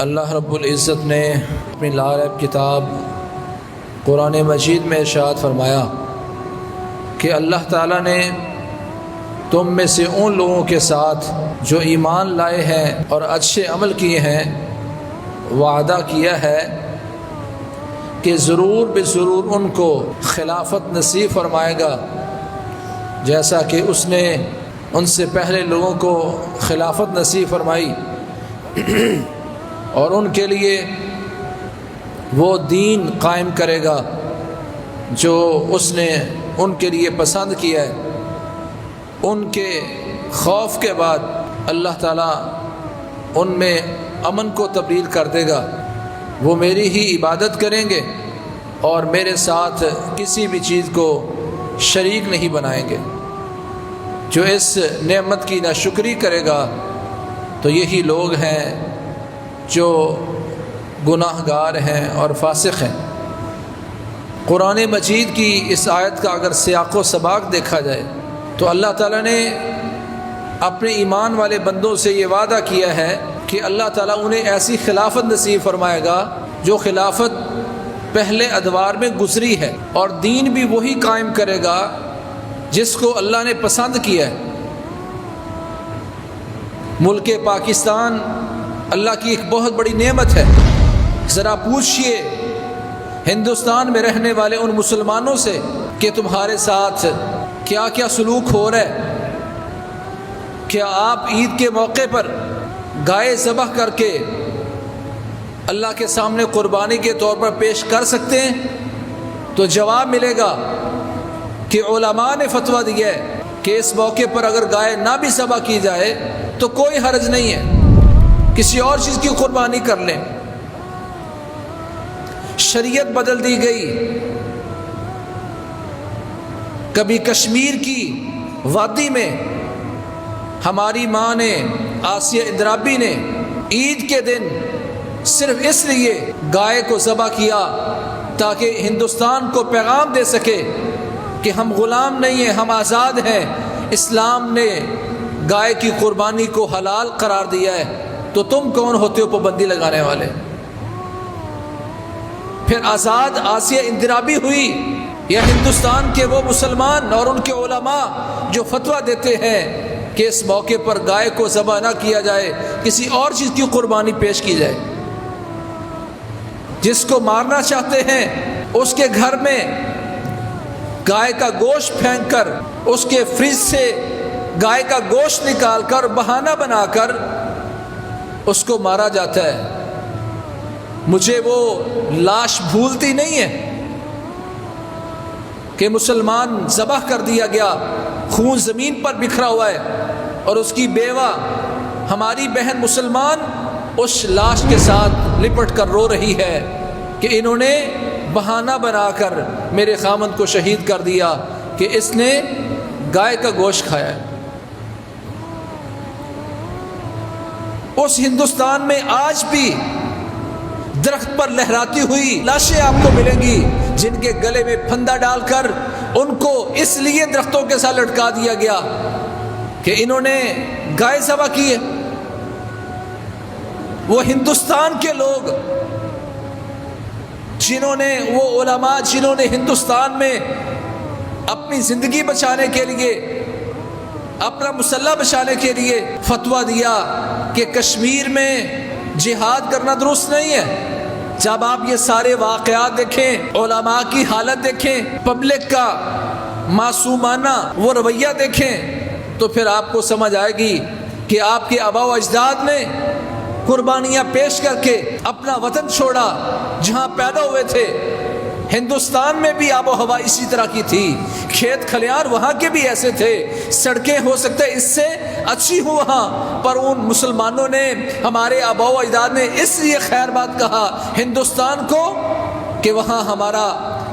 اللہ رب العزت نے اپنی لاریب کتاب قرآن مجید میں ارشاد فرمایا کہ اللہ تعالیٰ نے تم میں سے ان لوگوں کے ساتھ جو ایمان لائے ہیں اور اچھے عمل کیے ہیں وعدہ کیا ہے کہ ضرور بضرور ان کو خلافت نصیب فرمائے گا، جیسا کہ اس نے ان سے پہلے لوگوں کو خلافت نصیب فرمائی اور ان کے لیے وہ دین قائم کرے گا جو اس نے ان کے لیے پسند کیا ہے۔ ان کے خوف کے بعد اللہ تعالیٰ ان میں امن کو تبدیل کر دے گا، وہ میری ہی عبادت کریں گے اور میرے ساتھ کسی بھی چیز کو شریک نہیں بنائیں گے۔ جو اس نعمت کی ناشکری کرے گا تو یہی لوگ ہیں جو گناہ گار ہیں اور فاسق ہیں۔ قرآن مجید کی اس آیت کا اگر سیاق و سباق دیکھا جائے تو اللہ تعالیٰ نے اپنے ایمان والے بندوں سے یہ وعدہ کیا ہے کہ اللہ تعالیٰ انہیں ایسی خلافت نصیب فرمائے گا جو خلافت پہلے ادوار میں گزری ہے، اور دین بھی وہی قائم کرے گا جس کو اللہ نے پسند کیا ہے۔ ملک پاکستان اللہ کی ایک بہت بڑی نعمت ہے۔ ذرا پوچھئے ہندوستان میں رہنے والے ان مسلمانوں سے کہ تمہارے ساتھ کیا کیا سلوک ہو رہا ہے؟ کیا آپ عید کے موقع پر گائے ذبح کر کے اللہ کے سامنے قربانی کے طور پر پیش کر سکتے ہیں؟ تو جواب ملے گا کہ علماء نے فتویٰ دیا ہے کہ اس موقع پر اگر گائے نہ بھی ذبح کی جائے تو کوئی حرج نہیں ہے، کسی اور چیز کی قربانی کر لیں۔ شریعت بدل دی گئی۔ کبھی کشمیر کی وادی میں ہماری ماں نے، آسیہ اندرابی نے، عید کے دن صرف اس لیے گائے کو ذبح کیا تاکہ ہندوستان کو پیغام دے سکے کہ ہم غلام نہیں ہیں، ہم آزاد ہیں۔ اسلام نے گائے کی قربانی کو حلال قرار دیا ہے، تو تم کون ہوتے ہو پابندی لگانے والے؟ پھر آزاد آسیہ اندرابی ہوئی یا ہندوستان کے وہ مسلمان اور ان کے علماء جو فتویٰ دیتے ہیں کہ اس موقع پر گائے کو ذبح نہ کیا جائے، کسی اور چیز کی قربانی پیش کی جائے۔ جس کو مارنا چاہتے ہیں اس کے گھر میں گائے کا گوشت پھینک کر، اس کے فریج سے گائے کا گوشت نکال کر، بہانہ بنا کر اس کو مارا جاتا ہے۔ مجھے وہ لاش بھولتی نہیں ہے کہ مسلمان ذبح کر دیا گیا، خون زمین پر بکھرا ہوا ہے، اور اس کی بیوہ ہماری بہن مسلمان اس لاش کے ساتھ لپٹ کر رو رہی ہے کہ انہوں نے بہانہ بنا کر میرے خامند کو شہید کر دیا کہ اس نے گائے کا گوشت کھایا ہے۔ اس ہندوستان میں آج بھی درخت پر لہراتی ہوئی لاشیں آپ کو ملیں گی جن کے گلے میں پھندا ڈال کر ان کو اس لیے درختوں کے ساتھ لٹکا دیا گیا کہ انہوں نے گائے ذبح کی ہے۔ وہ ہندوستان کے لوگ جنہوں نے، وہ علماء جنہوں نے ہندوستان میں اپنی زندگی بچانے کے لیے، اپنا مسلح بچانے کے لیے فتویٰ دیا کہ کشمیر میں جہاد کرنا درست نہیں ہے۔ جب آپ یہ سارے واقعات دیکھیں، علماء کی حالت دیکھیں، پبلک کا معصومانہ وہ رویہ دیکھیں، تو پھر آپ کو سمجھ آئے گی کہ آپ کے آباء و اجداد نے قربانیاں پیش کر کے اپنا وطن چھوڑا جہاں پیدا ہوئے تھے۔ ہندوستان میں بھی آب و ہوا اسی طرح کی تھی، کھیت کھلیان وہاں کے بھی ایسے تھے، سڑکیں ہو سکتا ہے اس سے اچھی ہوں وہاں، پر ان مسلمانوں نے، ہمارے آباء و اجداد نے اس لیے خیر بات کہا ہندوستان کو کہ وہاں ہمارا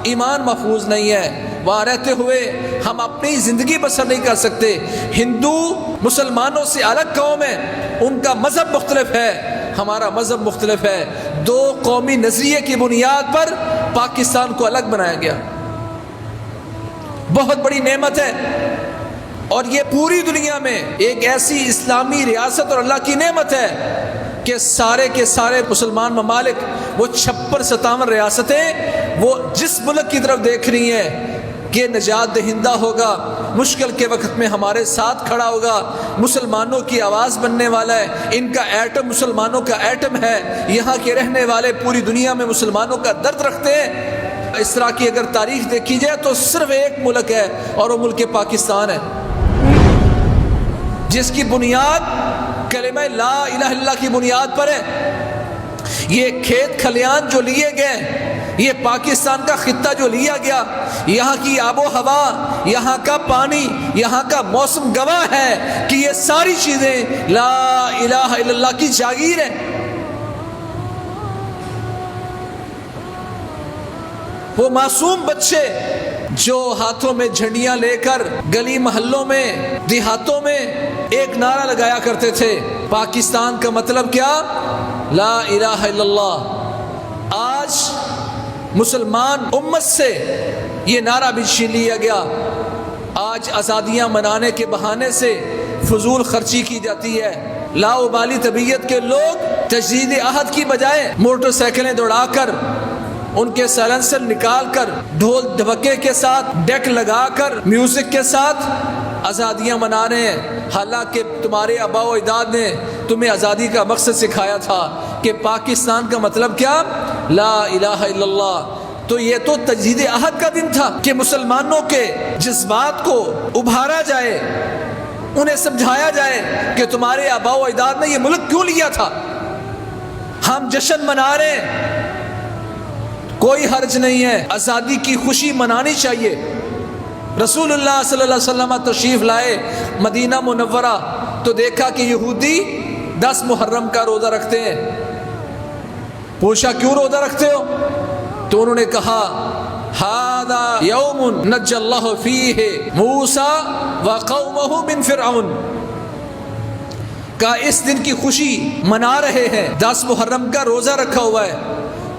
ایمان محفوظ نہیں ہے، وہاں رہتے ہوئے ہم اپنی زندگی بسر نہیں کر سکتے۔ ہندو مسلمانوں سے الگ قوم ہے، ان کا مذہب مختلف ہے، ہمارا مذہب مختلف ہے۔ دو قومی نظریے کی بنیاد پر پاکستان کو الگ بنایا گیا۔ بہت بڑی نعمت ہے، اور یہ پوری دنیا میں ایک ایسی اسلامی ریاست اور اللہ کی نعمت ہے کہ سارے کے سارے مسلمان ممالک، وہ 56-57 ریاستیں، وہ جس ملک کی طرف دیکھ رہی ہیں کہ نجات دہندہ ہوگا، مشکل کے وقت میں ہمارے ساتھ کھڑا ہوگا، مسلمانوں کی آواز بننے والا ہے، ان کا ایٹم مسلمانوں کا ایٹم ہے، یہاں کے رہنے والے پوری دنیا میں مسلمانوں کا درد رکھتے ہیں۔ اس طرح کی اگر تاریخ دیکھی جائے تو صرف ایک ملک ہے اور وہ ملک پاکستان ہے، جس کی بنیاد کلمہ لا الہ الا اللہ کی بنیاد پر ہے۔ یہ کھیت کھلیان جو لیے گئے، یہ پاکستان کا خطہ جو لیا گیا، یہاں کی آب و ہوا، یہاں کا پانی، یہاں کا موسم گواہ ہے کہ یہ ساری چیزیں لا الہ الا اللہ کی جاگیر ہیں۔ وہ معصوم بچے جو ہاتھوں میں جھنڈیاں لے کر گلی محلوں میں، دیہاتوں میں ایک نعرہ لگایا کرتے تھے، پاکستان کا مطلب کیا؟ لا الہ الا اللہ۔ آج مسلمان امت سے یہ نعرہ بھی چھین لیا گیا۔ آج آزادیاں منانے کے بہانے سے فضول خرچی کی جاتی ہے۔ لاابالی طبیعت کے لوگ تجدید عہد کی بجائے موٹر سائیکلیں دوڑا کر، ان کے سائلنسر نکال کر، ڈھول ڈھبکے کے ساتھ، ڈیک لگا کر، میوزک کے ساتھ آزادیاں منا رہے ہیں، حالانکہ تمہارے آباء و اجداد نے تمہیں آزادی کا مقصد سکھایا تھا کہ پاکستان کا مطلب کیا؟ لا الہ الا اللہ۔ تو یہ تو تجدید عہد کا دن تھا کہ مسلمانوں کے جذبات کو ابھارا جائے، انہیں سمجھایا جائے کہ تمہارے آباء و اجداد نے یہ ملک کیوں لیا تھا۔ ہم جشن منا رہے ہیں، کوئی حرج نہیں ہے، آزادی کی خوشی منانی چاہیے۔ رسول اللہ صلی اللہ علیہ وسلم تشریف لائے مدینہ منورہ تو دیکھا کہ یہودی 10 محرم کا روزہ رکھتے ہیں۔ پوچھا کیوں روزہ رکھتے ہو؟ تو انہوں نے کہا ھذا یوم نجی اللہ فیہ موسیٰ وقومہ من فرعون، کہا اس دن کی خوشی منا رہے ہیں، 10 محرم کا روزہ رکھا ہوا ہے،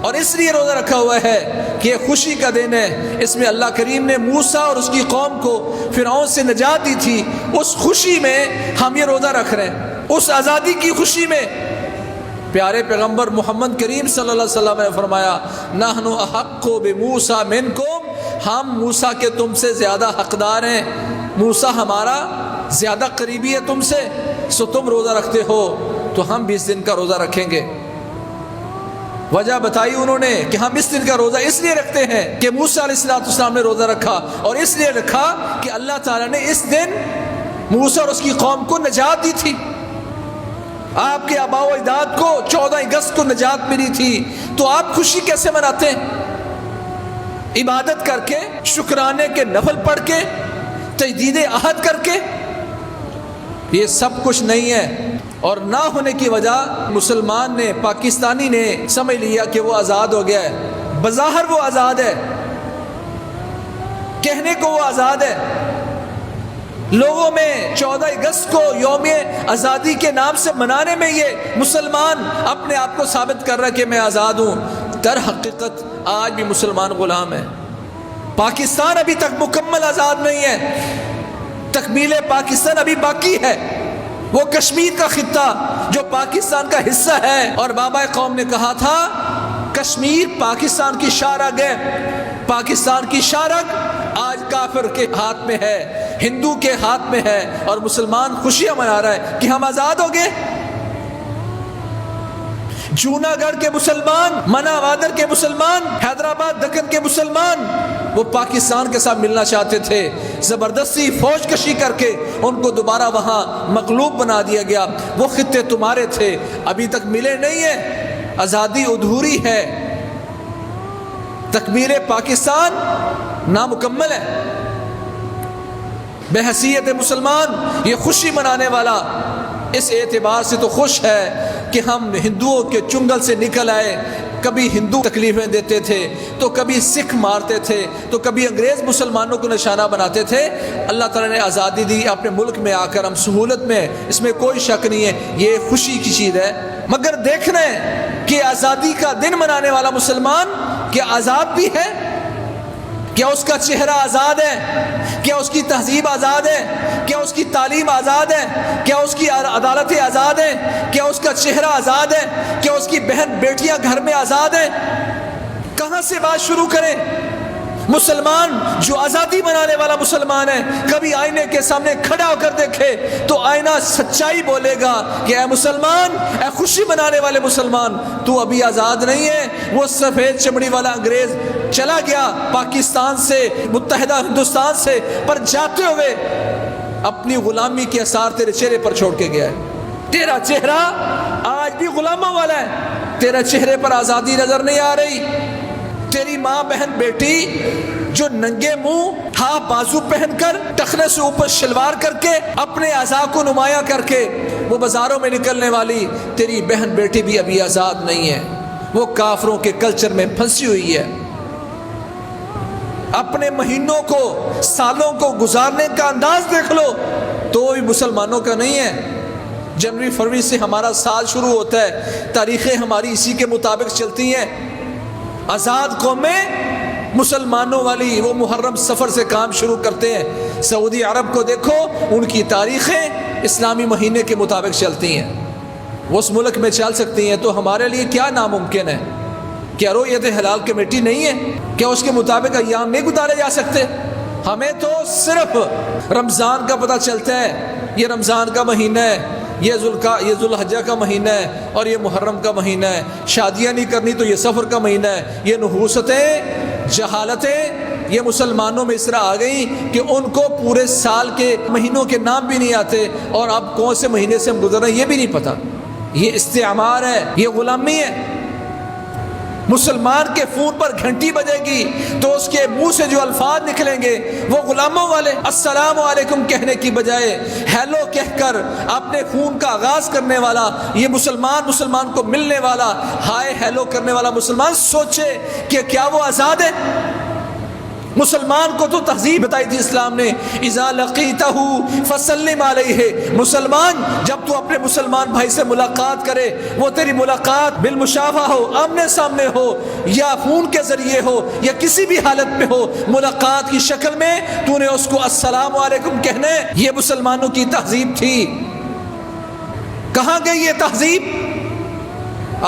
اور اس لیے روزہ رکھا ہوا ہے کہ یہ خوشی کا دن ہے، اس میں اللہ کریم نے موسیٰ اور اس کی قوم کو فرعون سے نجات دی تھی، اس خوشی میں ہم یہ روزہ رکھ رہے ہیں، اس آزادی کی خوشی میں۔ پیارے پیغمبر محمد کریم صلی اللہ علیہ وسلم نے فرمایا نحن احق بموسیٰ منکم، ہم موسیٰ کے تم سے زیادہ حقدار ہیں، موسیٰ ہمارا زیادہ قریبی ہے تم سے، سو تم روزہ رکھتے ہو تو ہم بھی اس دن کا روزہ رکھیں گے۔ وجہ بتائی انہوں نے کہ ہم اس دن کا روزہ اس لیے رکھتے ہیں کہ موسیٰ علیہ السلام نے روزہ رکھا، اور اس لیے رکھا کہ اللہ تعالیٰ نے اس دن موسیٰ اور اس کی قوم کو نجات دی تھی۔ آپ کے آباء و اجداد کو 14 اگست کو نجات ملی تھی، تو آپ خوشی کیسے مناتے ہیں؟ عبادت کر کے، شکرانے کے نفل پڑھ کے، تجدید عہد کر کے؟ یہ سب کچھ نہیں ہے، اور نہ ہونے کی وجہ مسلمان نے، پاکستانی نے سمجھ لیا کہ وہ آزاد ہو گیا ہے۔ بظاہر وہ آزاد ہے، کہنے کو وہ آزاد ہے، لوگوں میں 14 اگست کو یوم آزادی کے نام سے منانے میں یہ مسلمان اپنے آپ کو ثابت کر رہا ہے کہ میں آزاد ہوں۔ در حقیقت آج بھی مسلمان غلام ہے۔ پاکستان ابھی تک مکمل آزاد نہیں ہے، تکمیل پاکستان ابھی باقی ہے۔ وہ کشمیر کا خطہ جو پاکستان کا حصہ ہے، اور بابا قوم نے کہا تھا کشمیر پاکستان کی شارگ ہے، پاکستان کی شارگ آج کافر کے ہاتھ میں ہے، ہندو کے ہاتھ میں ہے، اور مسلمان خوشیاں منا رہا ہے کہ ہم آزاد ہو گئے۔ جوناگڑھ کے مسلمان، مناوادر کے مسلمان، حیدرآباد دکن کے مسلمان، وہ پاکستان کے ساتھ ملنا چاہتے تھے، زبردستی فوج کشی کر کے ان کو دوبارہ وہاں مغلوب بنا دیا گیا۔ وہ خطے تمہارے تھے، ابھی تک ملے نہیں ہیں، آزادی ادھوری ہے، تکمیل پاکستان نامکمل ہے۔ بحیثیت مسلمان یہ خوشی منانے والا اس اعتبار سے تو خوش ہے کہ ہم ہندوؤں کے چنگل سے نکل آئے، کبھی ہندو تکلیفیں دیتے تھے، تو کبھی سکھ مارتے تھے، تو کبھی انگریز مسلمانوں کو نشانہ بناتے تھے۔ اللہ تعالیٰ نے آزادی دی، اپنے ملک میں آ کر ہم سہولت میں، اس میں کوئی شک نہیں ہے، یہ خوشی کی چیز ہے۔ مگر دیکھنا ہے کہ آزادی کا دن منانے والا مسلمان کیا آزاد بھی ہے؟ کیا اس کا چہرہ آزاد ہے؟ کیا اس کی تہذیب آزاد ہے؟ کیا اس کی تعلیم آزاد ہے؟ کیا اس کی عدالتیں آزاد ہیں؟ کیا اس کا چہرہ آزاد ہے؟ کیا اس کی بہن بیٹیاں گھر میں آزاد ہیں؟ کہاں سے بات شروع کریں؟ مسلمان جو آزادی منانے والا مسلمان ہے، کبھی آئینے کے سامنے کھڑا ہو کر دیکھے تو آئینہ سچائی بولے گا کہ اے مسلمان، اے خوشی منانے والے مسلمان، تو ابھی آزاد نہیں ہے۔ وہ سفید چمڑی والا انگریز چلا گیا پاکستان سے، متحدہ ہندوستان سے، پر جاتے ہوئے اپنی غلامی کے اثار تیرے چہرے پر چھوڑ کے گیا ہے۔ تیرا چہرہ آج بھی غلاموں والا ہے، تیرے چہرے پر آزادی نظر نہیں آ رہی۔ تیری ماں، بہن، بیٹی جو ننگے منہ، ہاں بازو پہن کر، ٹخنے سے اوپر شلوار کر کے، اپنے اعضاء کو نمایاں کر کے وہ بازاروں میں نکلنے والی تیری بہن بیٹی بھی ابھی آزاد نہیں ہے، وہ کافروں کے کلچر میں پھنسی ہوئی ہے۔ اپنے مہینوں کو، سالوں کو گزارنے کا انداز دیکھ لو تو بھی مسلمانوں کا نہیں ہے۔ جنوری فروری سے ہمارا سال شروع ہوتا ہے، تاریخیں ہماری اسی کے مطابق چلتی ہیں۔ آزاد قومیں مسلمانوں والی وہ محرم سفر سے کام شروع کرتے ہیں۔ سعودی عرب کو دیکھو، ان کی تاریخیں اسلامی مہینے کے مطابق چلتی ہیں، وہ اس ملک میں چل سکتی ہیں، تو ہمارے لیے کیا ناممکن ہے؟ کیا رؤیت ہلال کمیٹی نہیں ہے؟ کیا اس کے مطابق ایام نہیں گزارے جا سکتے؟ ہمیں تو صرف رمضان کا پتہ چلتا ہے، یہ رمضان کا مہینہ ہے، یہ ذوالحجہ کا مہینہ ہے، اور یہ محرم کا مہینہ ہے۔ شادیاں نہیں کرنی تو یہ سفر کا مہینہ ہے۔ یہ نحوستیں، جہالتیں یہ مسلمانوں میں اس طرح آ گئیں کہ ان کو پورے سال کے مہینوں کے نام بھی نہیں آتے، اور اب کون سے مہینے سے ہم گزر رہے ہیں یہ بھی نہیں پتہ۔ یہ استعمار ہے، یہ غلامی ہے۔ مسلمان کے فون پر گھنٹی بجے گی تو اس کے منہ سے جو الفاظ نکلیں گے وہ غلاموں والے۔ السلام علیکم کہنے کی بجائے ہیلو کہہ کر اپنے فون کا آغاز کرنے والا یہ مسلمان کو ملنے والا ہائے ہیلو کرنے والا مسلمان سوچے کہ کیا وہ آزاد ہے؟ مسلمان کو تو تہذیب بتائی تھی اسلام نے، اذا لقیتہ فسلم علیہ، مسلمان جب تو اپنے مسلمان بھائی سے ملاقات کرے، وہ تیری ملاقات بالمشافہ ہو، آمنے سامنے ہو، یا فون کے ذریعے ہو، یا کسی بھی حالت میں ہو، ملاقات کی شکل میں تو نے اس کو السلام علیکم کہنے، یہ مسلمانوں کی تہذیب تھی۔ کہاں گئی یہ تہذیب؟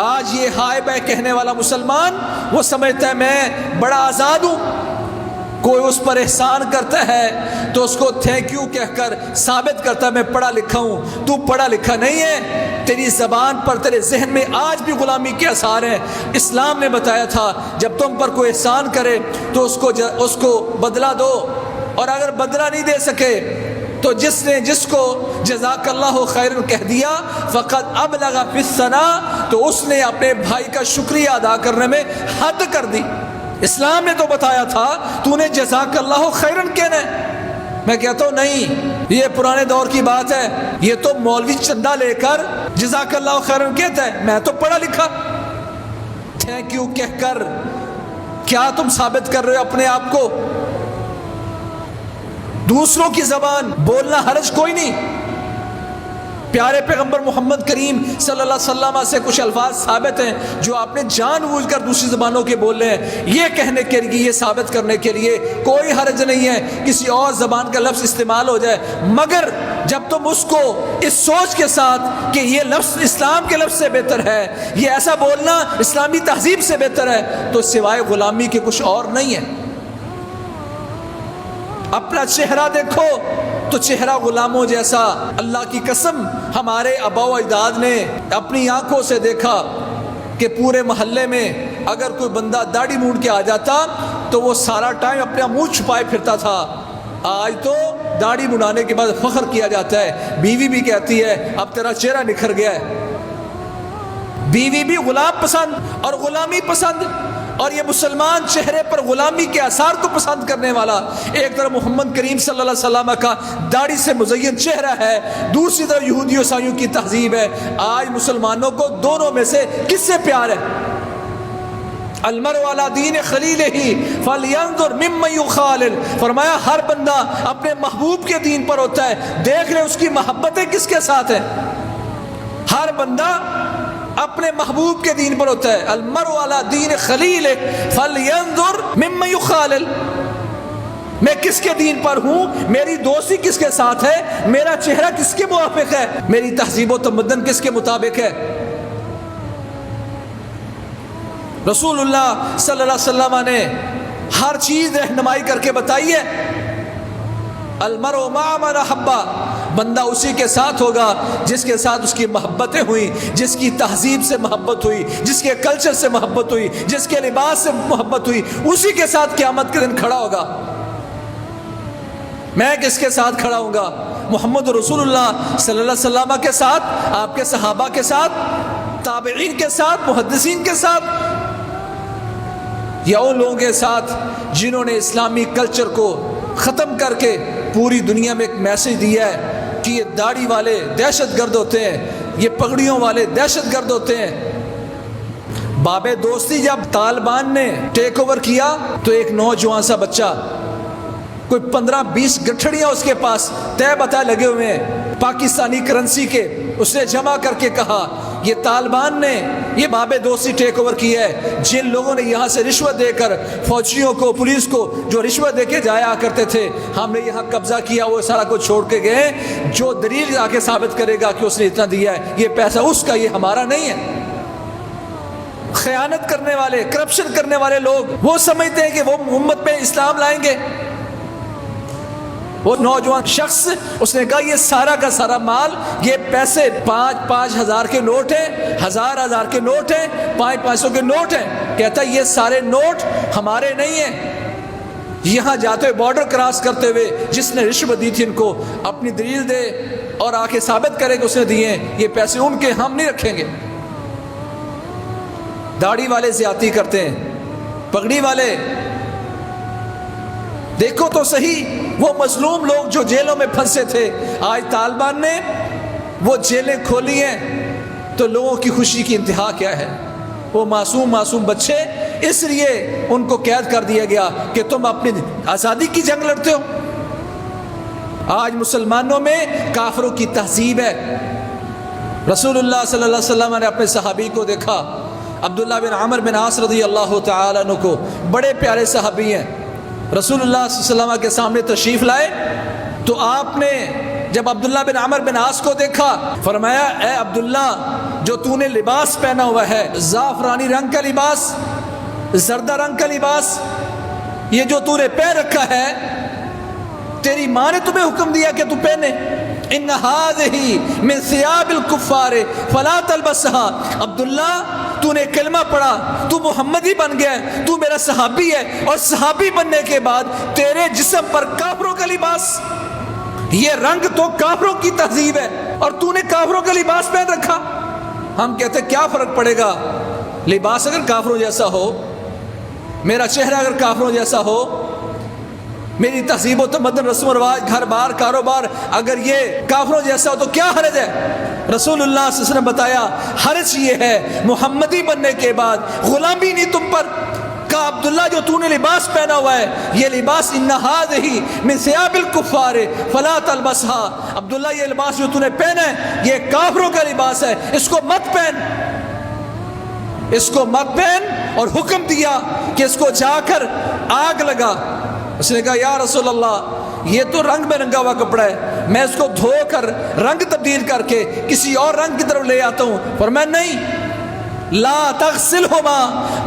آج یہ ہائے بے کہنے والا مسلمان وہ سمجھتا ہے میں بڑا آزاد ہوں، کوئی اس پر احسان کرتا ہے تو اس کو تھینک یو کہہ کر ثابت کرتا ہے میں پڑھا لکھا ہوں۔ تو پڑھا لکھا نہیں ہے، تیری زبان پر، تیرے ذہن میں آج بھی غلامی کے آثار ہیں۔ اسلام نے بتایا تھا جب تم پر کوئی احسان کرے تو اس کو بدلہ دو، اور اگر بدلہ نہیں دے سکے تو جس کو جزاک اللہ خیر کہہ دیا فقط ابلغ فی الثناء، تو اس نے اپنے بھائی کا شکریہ ادا کرنے میں حد کر دی۔ اسلام نے تو بتایا تھا تو نے جزاک اللہ خیرن کہنا ہے۔ میں کہتا ہوں نہیں، یہ پرانے دور کی بات ہے، یہ تو مولوی چندہ لے کر جزاک اللہ خیرن کہتا ہے، میں تو پڑھا لکھا۔ تھینک یو کہہ کر کیا تم ثابت کر رہے ہو اپنے آپ کو؟ دوسروں کی زبان بولنا حرج کوئی نہیں، پیارے پیغمبر محمد کریم صلی اللہ علیہ وسلم سے کچھ الفاظ ثابت ہیں جو آپ نے جان بوجھ کر دوسری زبانوں کے بولے ہیں، یہ کہنے کے لیے، یہ ثابت کرنے کے لیے کوئی حرج نہیں ہے کسی اور زبان کا لفظ استعمال ہو جائے، مگر جب تم اس کو اس سوچ کے ساتھ کہ یہ لفظ اسلام کے لفظ سے بہتر ہے، یہ ایسا بولنا اسلامی تہذیب سے بہتر ہے، تو سوائے غلامی کے کچھ اور نہیں ہے۔ اپنا چہرہ دیکھو تو چہرہ غلاموں جیسا، اللہ کی قسم ہمارے آبا و اجداد نے اپنی آنکھوں سے دیکھا کہ پورے محلے میں اگر کوئی بندہ داڑھی مونڈ کے آ جاتا تو وہ سارا ٹائم اپنا منہ چھپائے پھرتا تھا۔ آج تو داڑھی منڈانے کے بعد فخر کیا جاتا ہے، بیوی بھی کہتی ہے اب تیرا چہرہ نکھر گیا ہے۔ بیوی بھی غلام پسند اور غلامی پسند، اور یہ مسلمان چہرے پر غلامی کے آثار کو پسند کرنے والا، ایک طرف محمد کریم صلی اللہ علیہ وسلم کا داڑھی سے مزین چہرہ ہے، دوسری طرف یہودی و عیسائیوں کی تہذیب ہے۔ آج مسلمانوں کو دونوں میں سے کس سے پیار ہے؟ المرء علی دین خلیلہ فلینظر ممن یخالل، فرمایا ہر بندہ اپنے محبوب کے دین پر ہوتا ہے، دیکھ لے اس کی محبتیں کس کے ساتھ ہیں۔ ہر بندہ اپنے محبوب کے دین پر ہوتا ہے۔ المرء علی دین خلیلہ فلینظر ممن یخالل، میں کس کے دین پر ہوں، میری دوستی کس کے ساتھ ہے، میرا چہرہ کس کے موافق ہے، میری تہذیب و تمدن کس کے مطابق ہے۔ رسول اللہ صلی اللہ علیہ وسلم نے ہر چیز رہنمائی کر کے بتائی ہے۔ المرء مع من احب، بندہ اسی کے ساتھ ہوگا جس کے ساتھ اس کی محبتیں ہوئیں، جس کی تہذیب سے محبت ہوئی، جس کے کلچر سے محبت ہوئی، جس کے لباس سے محبت ہوئی، اسی کے ساتھ قیامت کے دن کھڑا ہوگا۔ میں کس کے ساتھ کھڑا ہوں گا؟ محمد رسول اللہ صلی اللہ علیہ وسلم کے ساتھ، آپ کے صحابہ کے ساتھ، تابعین کے ساتھ، محدثین کے ساتھ، یا ان لوگوں کے ساتھ جنہوں نے اسلامی کلچر کو ختم کر کے پوری دنیا میں ایک میسج دیا ہے کہ یہ داڑھی والے دہشت گرد ہوتے ہیں، یہ پگڑیوں والے دہشت گرد ہوتے ہیں۔ باب دوستی جب طالبان نے ٹیک اوور کیا تو ایک نوجوان سا بچہ، کوئی 15-20 گٹھڑیاں اس کے پاس طے بتا لگے ہوئے ہیں پاکستانی کرنسی کے، اس نے جمع کر کے کہا یہ طالبان نے یہ باب دوستی ٹیک اوور کیا ہے، جن لوگوں نے یہاں سے رشوت دے کر فوجیوں کو، پولیس کو جو رشوت دے کے جایا کرتے تھے، ہم نے یہاں قبضہ کیا، وہ سارا کچھ چھوڑ کے گئے، جو دلیل آ کے ثابت کرے گا کہ اس نے اتنا دیا ہے، یہ پیسہ اس کا، یہ ہمارا نہیں ہے۔ خیانت کرنے والے، کرپشن کرنے والے لوگ وہ سمجھتے ہیں کہ وہ امت پہ اسلام لائیں گے۔ وہ نوجوان شخص اس نے کہا یہ سارا کا سارا مال، یہ پیسے 5-5 ہزار کے نوٹ ہیں، 1000 کے نوٹ ہیں، 500 کے نوٹ ہیں، کہتا یہ سارے نوٹ ہمارے نہیں ہیں۔ یہاں جاتے ہوئے بارڈر کراس کرتے ہوئے جس نے رشوت دی تھی ان کو اپنی دلیل دے اور آ کے ثابت کرے کہ اس نے دیے ہیں، یہ پیسے ان کے، ہم نہیں رکھیں گے۔ داڑھی والے زیادتی کرتے ہیں، پگڑی والے، دیکھو تو صحیح وہ مظلوم لوگ جو جیلوں میں پھنسے تھے، آج طالبان نے وہ جیلیں کھولی ہیں تو لوگوں کی خوشی کی انتہا کیا ہے؟ وہ معصوم بچے، اس لیے ان کو قید کر دیا گیا کہ تم اپنی آزادی کی جنگ لڑتے ہو۔ آج مسلمانوں میں کافروں کی تہذیب ہے۔ رسول اللہ صلی اللہ علیہ وسلم نے اپنے صحابی کو دیکھا، عبداللہ بن عمر بن عاص رضی اللہ تعالیٰ عنہ کو، بڑے پیارے صحابی ہیں، رسول اللہ صلی اللہ علیہ وسلم کے سامنے تشریف لائے تو آپ نے جب عبداللہ بن عمر بن عاص کو دیکھا فرمایا اے عبداللہ، جو تو نے لباس پہنا ہوا ہے، زعفرانی رنگ کا لباس، زردہ رنگ کا لباس، یہ جو تو نے پہن رکھا ہے، تیری ماں نے تمہیں حکم دیا کہ تو پہنے، ان هذه من ثياب الكفار فلا تلبسها۔ عبداللہ تو نے کلمہ پڑھا، تو محمدی بن گیا، تو میرا صحابی ہے، اور صحابی بننے کے بعد تیرے جسم پر کافروں کا لباس، یہ رنگ تو کافروں کی تہذیب ہے، اور تو نے کافروں کا لباس پہن رکھا۔ ہم کہتے ہیں کیا فرق پڑے گا؟ لباس اگر کافروں جیسا ہو، میرا چہرہ اگر کافروں جیسا ہو، میری تہذیب و تمدن، رسم و رواج، گھر بار، کاروبار اگر یہ کافروں جیسا ہو تو کیا حرج ہے؟ رسول اللہ صلی اللہ علیہ وسلم نے بتایا حرج یہ ہے محمدی بننے کے بعد غلامی نہیں تم پر۔ کہا عبداللہ جو تو نے لباس پہنا ہوا ہے، یہ لباس ان هذه من ثياب الكفار فلا تلبسها، عبداللہ یہ لباس جو تو نے پہنا ہے یہ کافروں کا لباس ہے، اس کو مت پہن، اس کو مت پہن، اور حکم دیا کہ اس کو جا کر آگ لگا۔ اس نے کہا یا رسول اللہ یہ تو رنگ میں رنگا ہوا کپڑا ہے، میں اس کو دھو کر رنگ تبدیل کر کے کسی اور رنگ کی طرف لے آتا ہوں۔ فرمایا نہیں، لا تغسلہما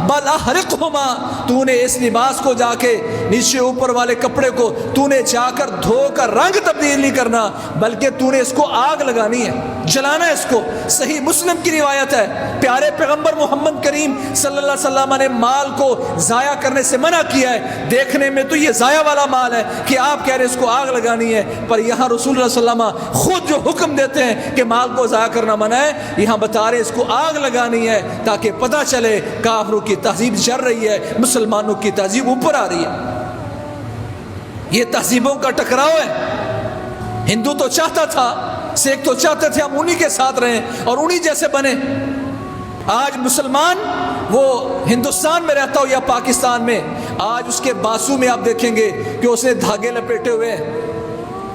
بل احرقہما، تو نے اس لباس کو جا کے نیچے اوپر والے کپڑے کو تو نے جا کر دھو کر رنگ تبدیل نہیں کرنا، بلکہ تو نے اس کو آگ لگانی ہے، جلانا ہے اس کو۔ صحیح مسلم کی روایت ہے، پیارے پیغمبر محمد کریم صلی اللہ علیہ وسلم نے مال کو ضائع کرنے سے منع کیا ہے۔ دیکھنے میں تو یہ ضائع والا مال ہے کہ آپ کہہ رہے اس کو آگ لگانی ہے، پر یہاں رسول اللہ صلی اللہ علیہ وسلم خود جو حکم دیتے ہیں کہ مال کو ضائع کرنا منع ہے، یہاں بتا رہے اس کو آگ لگانی ہے تاکہ پتہ چلے کافروں کی تہذیب جر رہی ہے، مسلمانوں کی تہذیب اوپر آ رہی ہے۔ یہ تہذیبوں کا ٹکراؤ ہے۔ ہندو تو چاہتا تھا، سکھ تو چاہتے تھے ہم انہی کے ساتھ رہیں اور انہی جیسے بنے۔ آج مسلمان وہ ہندوستان میں رہتا ہو یا پاکستان میں، آج اس کے بازو میں آپ دیکھیں گے کہ اس نے دھاگے لپیٹے ہوئے ہیں،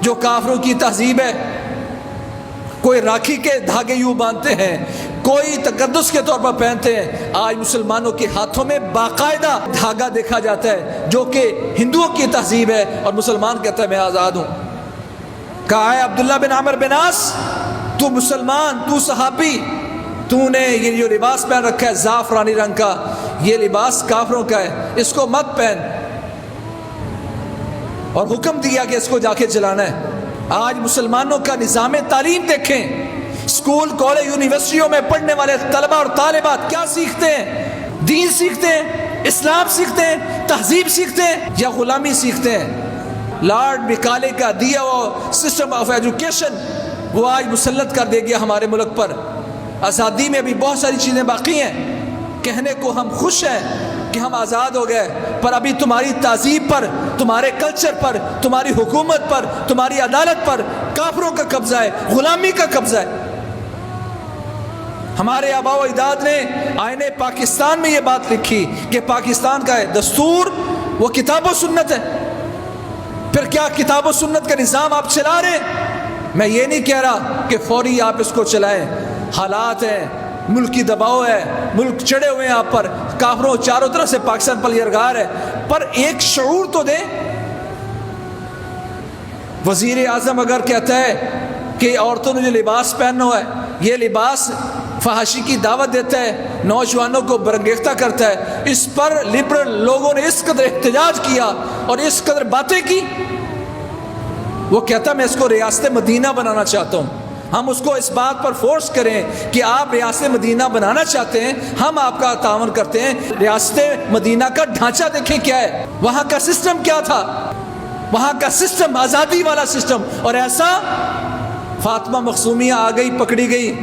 جو کافروں کی تہذیب ہے۔ کوئی راکھی کے دھاگے یوں باندھتے ہیں، کوئی تقدس کے طور پر پہنتے ہیں. آج مسلمانوں کے ہاتھوں میں باقاعدہ دھاگا دیکھا جاتا ہے جو کہ ہندوؤں کی تہذیب ہے، اور مسلمان کہتا ہے میں آزاد ہوں. کہا ہے عبداللہ بن عمر بن عاص، تو مسلمان، تو صحابی، تو نے یہ جو لباس پہن رکھا ہے زعفرانی رنگ کا، یہ لباس کافروں کا ہے، اس کو مت پہن، اور حکم دیا کہ اس کو جا کے جلانا ہے. آج مسلمانوں کا نظام تعلیم دیکھیں، اسکول کالج یونیورسٹیوں میں پڑھنے والے طلبہ اور طالبات کیا سیکھتے ہیں؟ دین سیکھتے ہیں، اسلام سیکھتے ہیں، تہذیب سیکھتے ہیں، یا غلامی سیکھتے ہیں؟ لارڈ مکالے کا دیا ہوا سسٹم آف ایجوکیشن وہ آج مسلط کر دے گیا ہمارے ملک پر. آزادی میں بھی بہت ساری چیزیں باقی ہیں، کہنے کو ہم خوش ہیں کہ ہم آزاد ہو گئے، پر ابھی تمہاری تہذیب پر، تمہارے کلچر پر، تمہاری حکومت پر، تمہاری عدالت پر کافروں کا قبضہ ہے، غلامی کا قبضہ ہے. ہمارے آباء و اجداد نے آئین پاکستان میں یہ بات لکھی کہ پاکستان کا دستور وہ کتاب و سنت ہے. پھر کیا کتاب و سنت کا نظام آپ چلا رہے ہیں؟ میں یہ نہیں کہہ رہا کہ فوری آپ اس کو چلائیں، حالات ہیں، ملکی دباؤ ہے، ملک چڑھے ہوئے ہیں آپ پر، کافروں چاروں طرف سے پاکستان پر یرغار ہے، پر ایک شعور تو دیں. وزیر اعظم اگر کہتا ہے کہ عورتوں نے جو لباس پہننا ہے یہ لباس فحاشی کی دعوت دیتا ہے، نوجوانوں کو برانگیختہ کرتا ہے، اس پر لبرل لوگوں نے اس قدر احتجاج کیا اور اس قدر باتیں کی. وہ کہتا میں اس کو ریاست مدینہ بنانا چاہتا ہوں. ہم اس کو اس بات پر فورس کریں کہ آپ ریاست مدینہ بنانا چاہتے ہیں، ہم آپ کا تعاون کرتے ہیں. ریاست مدینہ کا ڈھانچہ دیکھیں کیا ہے، وہاں کا سسٹم کیا تھا، وہاں کا سسٹم آزادی والا سسٹم. اور ایسا فاطمہ مخزومیہ آ گئی، پکڑی گئی،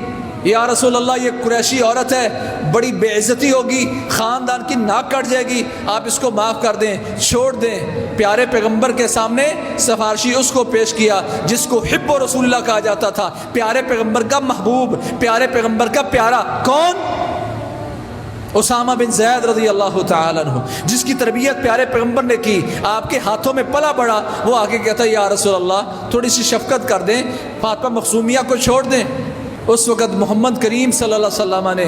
یا رسول اللہ یہ قریشی عورت ہے، بڑی بے عزتی ہوگی، خاندان کی ناک کٹ جائے گی، آپ اس کو معاف کر دیں، چھوڑ دیں. پیارے پیغمبر کے سامنے سفارشی اس کو پیش کیا جس کو حب و رسول اللہ کہا جاتا تھا، پیارے پیغمبر کا محبوب، پیارے پیغمبر کا پیارا. کون؟ اسامہ بن زید رضی اللہ تعالیٰ عنہ، جس کی تربیت پیارے پیغمبر نے کی، آپ کے ہاتھوں میں پلا بڑا. وہ آگے کہتا ہے یا رسول اللہ تھوڑی سی شفقت کر دیں، فاطمہ مخزومیہ کو چھوڑ دیں. اس وقت محمد کریم صلی اللہ علیہ وسلم نے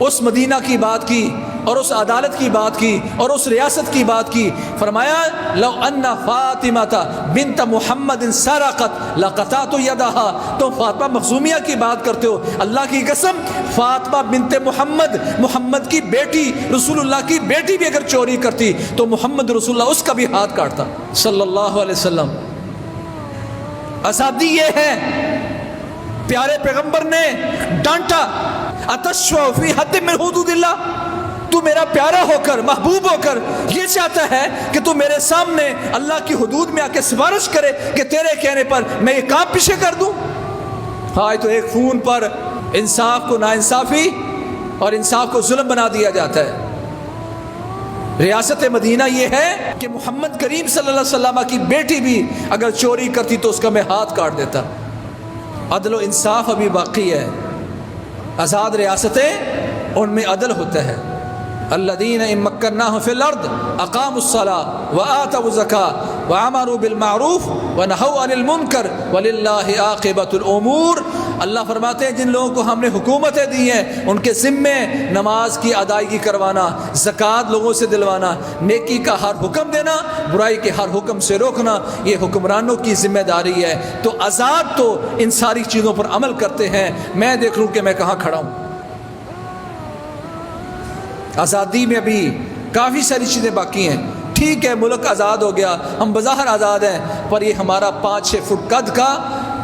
اس مدینہ کی بات کی اور اس عدالت کی بات کی اور اس ریاست کی بات کی. فرمایا لو ان فاطمہ بنت محمد سرقت لقطعت یدها. تم فاطمہ مخزومیہ کی بات کرتے ہو، اللہ کی قسم فاطمہ بنت محمد، محمد کی بیٹی، رسول اللہ کی بیٹی بھی اگر چوری کرتی تو محمد رسول اللہ اس کا بھی ہاتھ کاٹتا صلی اللہ علیہ وسلم. آزادی یہ ہے. پیارے پیغمبر نے ڈانٹا اتشفع فی حد من حدود اللہ. تو میرا پیارا ہو کر، محبوب ہو کر یہ چاہتا ہے کہ تو میرے سامنے اللہ کی حدود میں آ کے سفارش کرے کہ تیرے کہنے پر میں یہ کام پیچھے کر دوں. ہاں تو ایک فون پر انصاف کو ناانصافی اور انصاف کو ظلم بنا دیا جاتا ہے. ریاست مدینہ یہ ہے کہ محمد کریم صلی اللہ علیہ وسلم کی بیٹی بھی اگر چوری کرتی تو اس کا میں ہاتھ کاٹ دیتا. عدل و انصاف ابھی باقی ہے. آزاد ریاستیں ان میں عدل ہوتا ہے. الذین ان مکناہم فی الارض اقاموا الصلاۃ وآتوا الزکاۃ وامروا بالمعروف ونہوا عن المنکر وللہ عاقبۃ الامور. اللہ فرماتے ہیں جن لوگوں کو ہم نے حکومتیں دی ہیں ان کے ذمے نماز کی ادائیگی کروانا، زکوٰۃ لوگوں سے دلوانا، نیکی کا ہر حکم دینا، برائی کے ہر حکم سے روکنا، یہ حکمرانوں کی ذمہ داری ہے. تو آزاد تو ان ساری چیزوں پر عمل کرتے ہیں. میں دیکھ لوں کہ میں کہاں کھڑا ہوں. آزادی میں بھی کافی ساری چیزیں باقی ہیں. ٹھیک ہے ملک آزاد ہو گیا، ہم بظاہر آزاد ہیں، پر یہ ہمارا 5-6 فٹ قد کا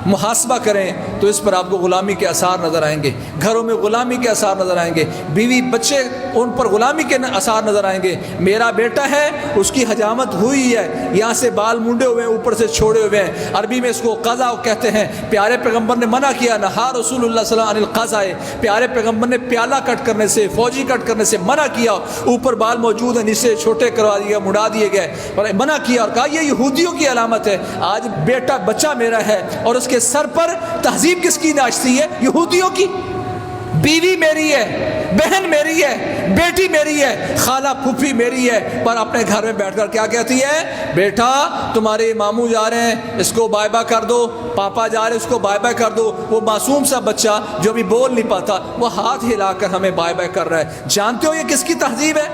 محاسبہ کریں تو اس پر آپ کو غلامی کے آثار نظر آئیں گے. گھروں میں غلامی کے آثار نظر آئیں گے، بیوی بچے ان پر غلامی کے آثار نظر آئیں گے. میرا بیٹا ہے اس کی حجامت ہوئی ہے، یہاں سے بال منڈے ہوئے ہیں، اوپر سے چھوڑے ہوئے ہیں. عربی میں اس کو قضا کہتے ہیں. پیارے پیغمبر نے منع کیا، نہا رسول اللہ صلی اللہ علیہ وسلم عن القضاء. پیارے پیغمبر نے پیالہ کٹ کرنے سے، فوجی کٹ کرنے سے منع کیا. اوپر بال موجود ہیں، نیچے چھوٹے کروا دیے، مڑا دیے گئے، اور منع کیا اور کہا یہ یہودیوں کی علامت ہے. آج بیٹا بچہ میرا ہے اور اس کے سر پر تہذیب کس کی ناشتی ہے؟ یہودیوں کی. بیوی میری ہے، بہن میری ہے، بیٹی میری ہے، خالہ پھوپھی میری ہے، پر اپنے گھر میں بیٹھ کر کیا کہتی ہے؟ بیٹا تمہارے ماموں جا رہے ہیں، اس کو بائے بائے کر دو، پاپا جا رہے ہیں، اس کو بائے بائے کر دو۔ وہ معصوم سا بچہ جو بھی بول نہیں پاتا، وہ ہاتھ ہلا کر ہمیں بائے بائے کر رہا ہے۔ جانتے ہو یہ کس کی تہذیب ہے؟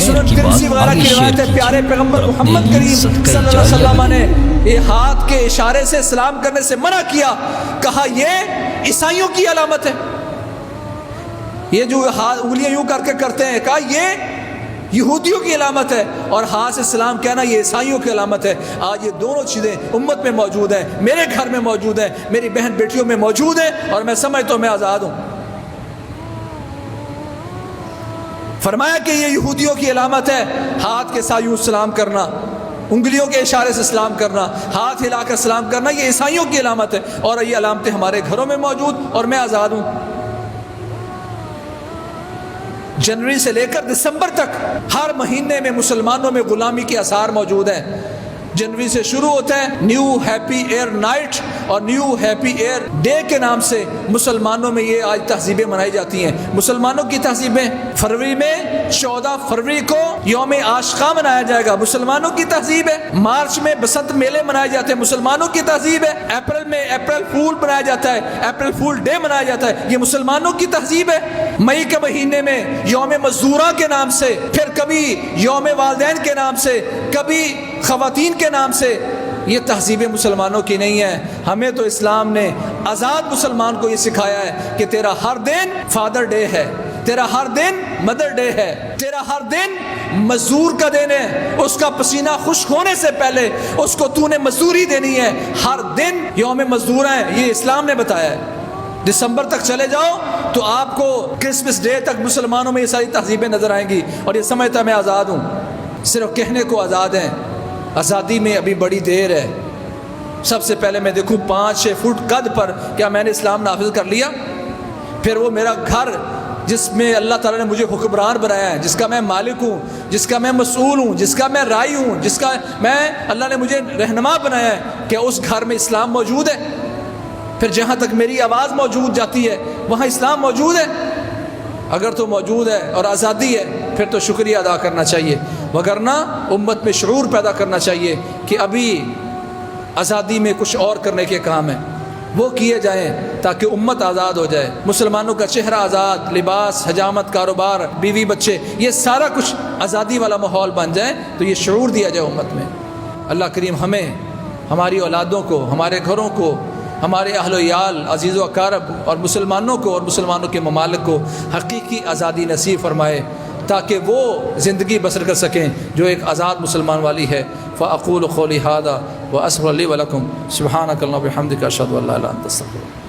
سنن ترمذی وغیرہ کی روایت ہے، پیارے پیغمبر محمد کریم صلی اللہ علیہ وسلم نے یہ ہاتھ کے اشارے سے سلام کرنے سے منع کیا، کہا یہ عیسائیوں کی علامت ہے، یہ جو ہاتھ انگلیاں یوں کر کے کرتے ہیں، کہا یہ یہودیوں کی علامت ہے، اور ہاتھ سے سلام کہنا یہ عیسائیوں کی علامت ہے۔ آج یہ دونوں چیزیں امت میں موجود ہیں، میرے گھر میں موجود ہیں، میری بہن بیٹیوں میں موجود ہیں، اور میں سمجھتا ہوں میں آزاد ہوں۔ فرمایا کہ یہ یہودیوں کی علامت ہے، ہاتھ کے ساتھ یوں سلام کرنا، انگلیوں کے اشارے سے سلام کرنا، ہاتھ ہلا کر سلام کرنا، یہ عیسائیوں کی علامت ہے، اور یہ علامتیں ہمارے گھروں میں موجود، اور میں آزاد ہوں۔ جنوری سے لے کر دسمبر تک ہر مہینے میں مسلمانوں میں غلامی کے آثار موجود ہیں۔ جنوری سے شروع ہوتا ہے نیو ہیپی ایئر نائٹ اور نیو ہیپی ایئر ڈے کے نام سے مسلمانوں میں یہ آج تہذیبیں منائی جاتی ہیں۔ مسلمانوں کی تہذیبیں فروری میں 14 فروری کو یوم عاشقاں منایا جائے گا، مسلمانوں کی تہذیب ہے۔ مارچ میں بسنت میلے منائے جاتے ہیں، مسلمانوں کی تہذیب ہے۔ اپریل میں اپریل فول منایا جاتا ہے، اپریل فول ڈے منایا جاتا ہے، یہ مسلمانوں کی تہذیب ہے۔ مئی کے مہینے میں یوم مزدوراں کے نام سے، پھر کبھی یوم والدین کے نام سے، کبھی خواتین کے نام سے، یہ تہذیبیں مسلمانوں کی نہیں ہیں۔ ہمیں تو اسلام نے آزاد مسلمان کو یہ سکھایا ہے کہ تیرا ہر دن فادر ڈے ہے، تیرا ہر دن مدر ڈے ہے، تیرا ہر دن مزدور کا دن ہے، اس کا پسینہ خشک ہونے سے پہلے اس کو تو نے مزدوری دینی ہے، ہر دن یوم مزدور ہیں، یہ اسلام نے بتایا ہے۔ دسمبر تک چلے جاؤ تو آپ کو کرسمس ڈے تک مسلمانوں میں یہ ساری تہذیبیں نظر آئیں گی، اور یہ سمجھتا میں آزاد ہوں، صرف کہنے کو آزاد ہیں۔ آزادی میں ابھی بڑی دیر ہے۔ سب سے پہلے میں دیکھوں 5-6 فٹ قد پر کیا میں نے اسلام نافذ کر لیا؟ پھر وہ میرا گھر جس میں اللہ تعالیٰ نے مجھے حکمران بنایا ہے، جس کا میں مالک ہوں، جس کا میں مسئول ہوں، جس کا میں رائی ہوں، جس کا میں اللہ نے مجھے رہنما بنایا ہے، کیا اس گھر میں اسلام موجود ہے؟ پھر جہاں تک میری آواز موجود جاتی ہے وہاں اسلام موجود ہے؟ اگر تو موجود ہے اور آزادی ہے پھر تو شکریہ ادا کرنا چاہیے، وگرنہ امت میں شعور پیدا کرنا چاہیے کہ ابھی آزادی میں کچھ اور کرنے کے کام ہیں، وہ کیے جائیں تاکہ امت آزاد ہو جائے، مسلمانوں کا چہرہ آزاد، لباس، حجامت، کاروبار، بیوی بچے، یہ سارا کچھ آزادی والا ماحول بن جائے، تو یہ شعور دیا جائے امت میں۔ اللہ کریم ہمیں، ہماری اولادوں کو، ہمارے گھروں کو، ہمارے اہل و عیال، عزیز و اقارب اور مسلمانوں کو اور مسلمانوں کے ممالک کو حقیقی آزادی نصیب فرمائے، تاکہ وہ زندگی بسر کر سکیں جو ایک آزاد مسلمان والی ہے۔ فاقول قولی ھذا واستغفر لی ولکم سبحانک اللہم وبحمدک اشہد ان لا الہ الا انت استغفرک۔